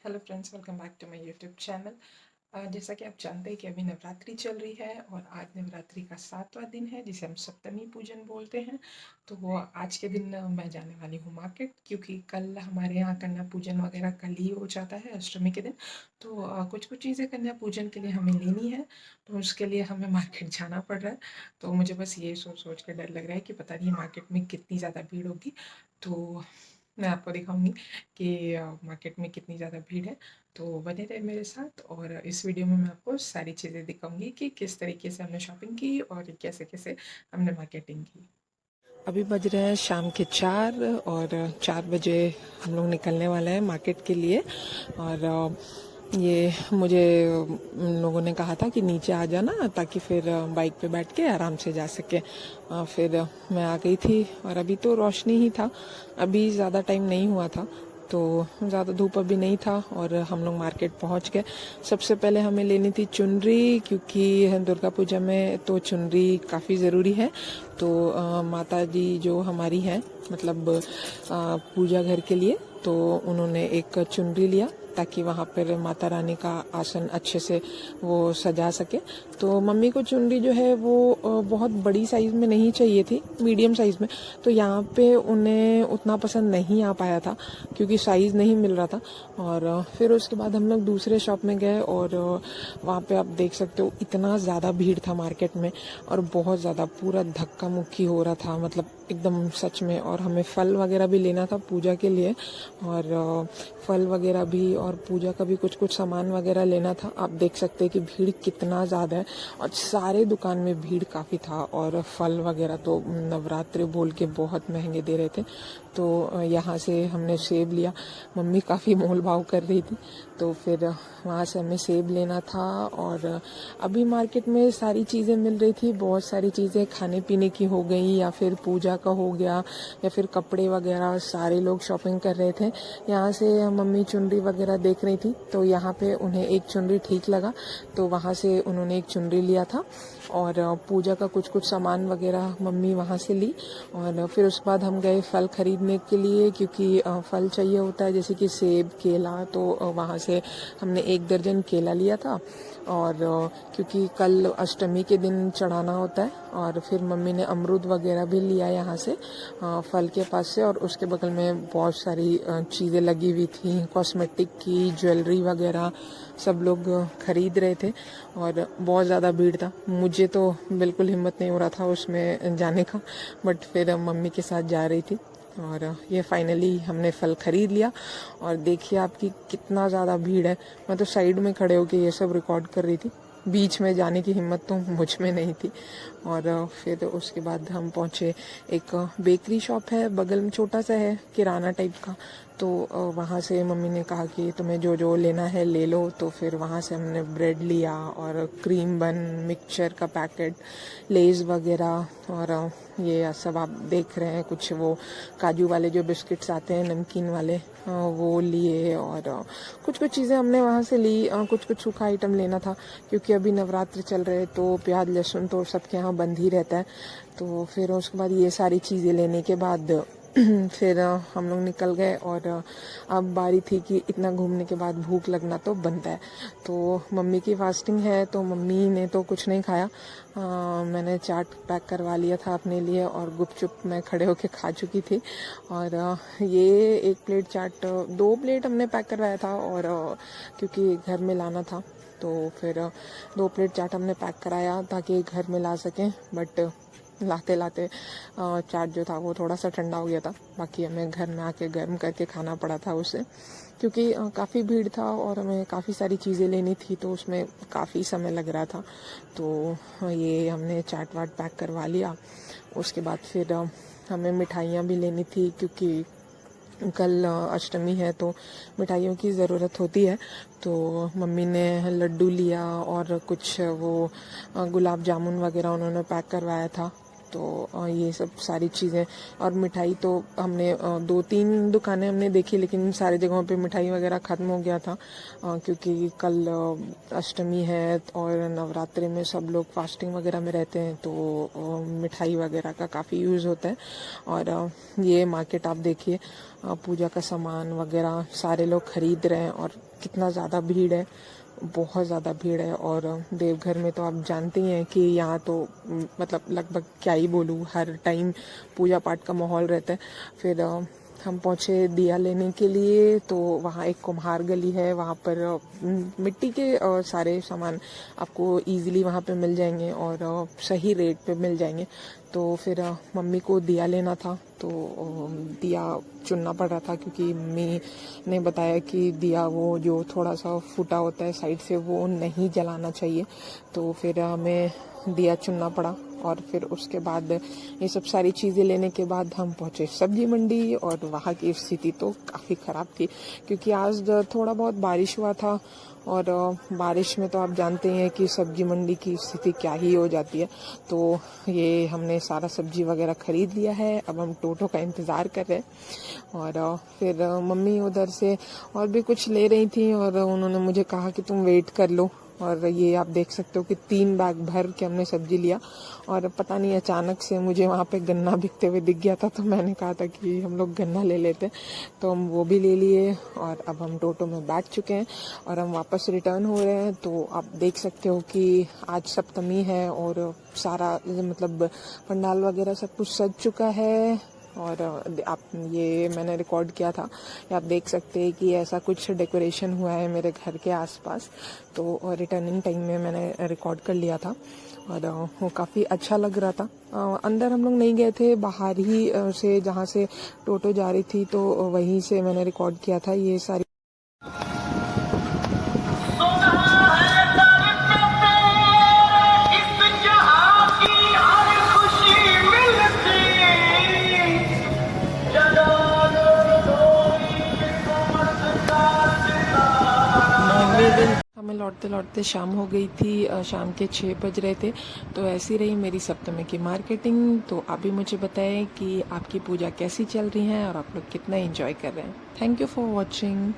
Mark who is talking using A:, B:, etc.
A: Hello friends, welcome back to my YouTube channel. जैसा कि आप जानते हैं कि अभी नवरात्रि चल रही है और आज नवरात्रि का 7वां दिन है जिसे हम सप्तमी पूजन बोलते हैं। तो वो आज के दिन मैं जाने वाली हूँ मार्केट, क्योंकि कल हमारे यहाँ कन्या पूजन वगैरह कल ही हो जाता है अष्टमी के दिन। तो कुछ कुछ चीज़ें कन्या पूजन के लिए हमें लेनी है, तो उसके लिए हमें मार्केट जाना पड़ रहा है। तो मुझे बस ये सोच सोच के डर लग रहा है कि पता नहीं मार्केट में कितनी ज़्यादा भीड़ होगी। तो मैं आपको दिखाऊंगी कि मार्केट में कितनी ज़्यादा भीड़ है। तो बने रहे मेरे साथ, और इस वीडियो में मैं आपको सारी चीज़ें दिखाऊंगी कि किस तरीके से हमने शॉपिंग की और कैसे कैसे हमने मार्केटिंग की। अभी बज रहे हैं शाम के 4, और 4 बजे हम लोग निकलने वाले हैं मार्केट के लिए। और ये मुझे उन लोगों ने कहा था कि नीचे आ जाना ताकि फिर बाइक पे बैठ के आराम से जा सके। फिर मैं आ गई थी और अभी तो रोशनी ही था, अभी ज़्यादा टाइम नहीं हुआ था, तो ज़्यादा धूप अभी नहीं था और हम लोग मार्केट पहुंच गए। सबसे पहले हमें लेनी थी चुनरी, क्योंकि दुर्गा पूजा में तो चुनरी काफ़ी ज़रूरी है। तो माता जी जो हमारी हैं, मतलब पूजा घर के लिए, तो उन्होंने एक चुनरी लिया ताकि वहाँ पर माता रानी का आसन अच्छे से वो सजा सके। तो मम्मी को चुनरी जो है वो बहुत बड़ी साइज़ में नहीं चाहिए थी, मीडियम साइज़ में। तो यहाँ पे उन्हें उतना पसंद नहीं आ पाया था क्योंकि साइज़ नहीं मिल रहा था। और फिर उसके बाद हम लोग दूसरे शॉप में गए और वहाँ पे आप देख सकते हो इतना ज़्यादा भीड़ था मार्केट में, और बहुत ज़्यादा पूरा धक्का मुक्की हो रहा था, मतलब एकदम सच में। और हमें फल वगैरह भी लेना था पूजा के लिए, और फल वगैरह भी और पूजा का भी कुछ कुछ सामान वगैरह लेना था। आप देख सकते हैं कि भीड़ कितना ज़्यादा है, और सारे दुकान में भीड़ काफ़ी था। और फल वगैरह तो नवरात्रि बोल के बहुत महंगे दे रहे थे। तो यहाँ से हमने सेब लिया, मम्मी काफ़ी मोल भाव कर रही थी, तो फिर वहाँ से हमें सेब लेना था। और अभी मार्केट में सारी चीज़ें मिल रही थी, बहुत सारी चीज़ें खाने पीने की हो गई, या फिर पूजा का हो गया, या फिर कपड़े वगैरह, सारे लोग शॉपिंग कर रहे थे। यहाँ से मम्मी चुनरी वगैरह देख रही थी, तो यहाँ पे उन्हें एक चुनरी ठीक लगा, तो वहाँ से उन्होंने एक चुनरी लिया था। और पूजा का कुछ कुछ सामान वगैरह मम्मी वहाँ से ली। और फिर उसके बाद हम गए फल खरीदने के लिए, क्योंकि फल चाहिए होता है, जैसे कि सेब, केला। तो वहाँ से हमने 1 दर्जन केला लिया था। और क्योंकि कल अष्टमी के दिन चढ़ाना होता है। और फिर मम्मी ने अमरूद वगैरह भी लिया यहाँ से फल के पास से। और उसके बगल में बहुत सारी चीज़ें लगी हुई थी, कॉस्मेटिक की, ज्वेलरी वगैरह, सब लोग खरीद रहे थे। और बहुत ज़्यादा भीड़ था, मुझे तो बिल्कुल हिम्मत नहीं हो रहा था उसमें जाने का, बट फिर मम्मी के साथ जा रही थी। और ये फाइनली हमने फल खरीद लिया। और देखिए आपकी कितना ज़्यादा भीड़ है, मैं तो साइड में खड़े होके ये सब रिकॉर्ड कर रही थी, बीच में जाने की हिम्मत तो मुझ में नहीं थी। और फिर उसके बाद हम पहुँचे, एक बेकरी शॉप है बगल में, छोटा सा है, किराना टाइप का। तो वहाँ से मम्मी ने कहा कि तुम्हें जो जो लेना है ले लो। तो फिर वहाँ से हमने ब्रेड लिया, और क्रीम बन, मिक्सचर का पैकेट, लेज़ वगैरह, और ये सब आप देख रहे हैं, कुछ वो काजू वाले जो बिस्किट्स आते हैं नमकीन वाले, वो लिए। और कुछ कुछ चीज़ें हमने वहाँ से ली, कुछ कुछ सूखा आइटम लेना था, क्योंकि अभी नवरात्र चल रहे, तो प्याज लहसुन तो सबके यहाँ बंद ही रहता है। तो फिर उसके बाद ये सारी चीज़ें लेने के बाद फिर हम लोग निकल गए। और अब बारी थी कि इतना घूमने के बाद भूख लगना तो बनता है। तो मम्मी की फास्टिंग है, तो मम्मी ने तो कुछ नहीं खाया। मैंने चाट पैक करवा लिया था अपने लिए, और गुपचुप मैं खड़े होके खा चुकी थी। और ये 1 प्लेट चाट, 2 प्लेट हमने पैक करवाया था, और क्योंकि घर में लाना था, तो फिर 2 प्लेट चाट हमने पैक कराया ताकि घर में ला सकें। बट लाते लाते चाट जो था वो थोड़ा सा ठंडा हो गया था, बाकी हमें घर में आके गर्म करके खाना पड़ा था उसे, क्योंकि काफ़ी भीड़ था और हमें काफ़ी सारी चीज़ें लेनी थी, तो उसमें काफ़ी समय लग रहा था। तो ये हमने चाट वाट पैक करवा लिया। उसके बाद फिर हमें मिठाइयाँ भी लेनी थी, क्योंकि कल अष्टमी है, तो मिठाइयों की ज़रूरत होती है। तो मम्मी ने लड्डू लिया, और कुछ वो गुलाब जामुन वगैरह उन्होंने पैक करवाया था। तो ये सब सारी चीज़ें। और मिठाई तो हमने 2-3 दुकानें हमने देखी, लेकिन सारी जगहों पे मिठाई वगैरह ख़त्म हो गया था, क्योंकि कल अष्टमी है और नवरात्रि में सब लोग फास्टिंग वगैरह में रहते हैं, तो मिठाई वगैरह का काफ़ी यूज़ होता है। और ये मार्केट आप देखिए, पूजा का सामान वगैरह सारे लोग खरीद रहे हैं और कितना ज़्यादा भीड़ है, बहुत ज़्यादा भीड़ है। और देवघर में तो आप जानते ही हैं कि यहाँ तो मतलब लगभग क्या ही बोलूँ, हर टाइम पूजा पाठ का माहौल रहता है। फिर हम पहुँचे दिया लेने के लिए, तो वहाँ एक कुम्हार गली है, वहाँ पर मिट्टी के सारे सामान आपको इजीली वहाँ पे मिल जाएंगे और सही रेट पे मिल जाएंगे। तो फिर मम्मी को दिया लेना था, तो दिया चुनना पड़ रहा था, क्योंकि मम्मी ने बताया कि दिया वो जो थोड़ा सा फूटा होता है साइड से, वो नहीं जलाना चाहिए। तो फिर हमें दिया चुनना पड़ा। और फिर उसके बाद ये सब सारी चीज़ें लेने के बाद हम पहुँचे सब्जी मंडी, और वहाँ की स्थिति तो काफ़ी ख़राब थी, क्योंकि आज थोड़ा बहुत बारिश हुआ था, और बारिश में तो आप जानते हैं कि सब्जी मंडी की स्थिति क्या ही हो जाती है। तो ये हमने सारा सब्जी वगैरह खरीद लिया है, अब हम टोटो का इंतज़ार कर रहे हैं। और फिर मम्मी उधर से और भी कुछ ले रही थी, और उन्होंने मुझे कहा कि तुम वेट कर लो। और ये आप देख सकते हो कि 3 बैग भर के हमने सब्जी लिया, और पता नहीं अचानक से मुझे वहाँ पे गन्ना बिकते हुए दिख गया था, तो मैंने कहा था कि हम लोग गन्ना ले लेते, तो हम वो भी ले लिए। और अब हम टोटो में बैठ चुके हैं और हम वापस रिटर्न हो रहे हैं। तो आप देख सकते हो कि आज सप्तमी है और सारा मतलब पंडाल वगैरह सब कुछ सज चुका है। और आप ये मैंने रिकॉर्ड किया था, आप देख सकते हैं कि ऐसा कुछ डेकोरेशन हुआ है मेरे घर के आसपास। तो रिटर्निंग टाइम में मैंने रिकॉर्ड कर लिया था, और वो काफ़ी अच्छा लग रहा था। अंदर हम लोग नहीं गए थे, बाहर ही से जहाँ से टोटो जा रही थी, तो वहीं से मैंने रिकॉर्ड किया था ये सारी। हमें लौटते लौटते शाम हो गई थी, शाम के 6 बज रहे थे। तो ऐसी रही मेरी सप्तमी की मार्केटिंग। तो आप भी मुझे बताएं कि आपकी पूजा कैसी चल रही है और आप लोग कितना एंजॉय कर रहे हैं। Thank you for watching.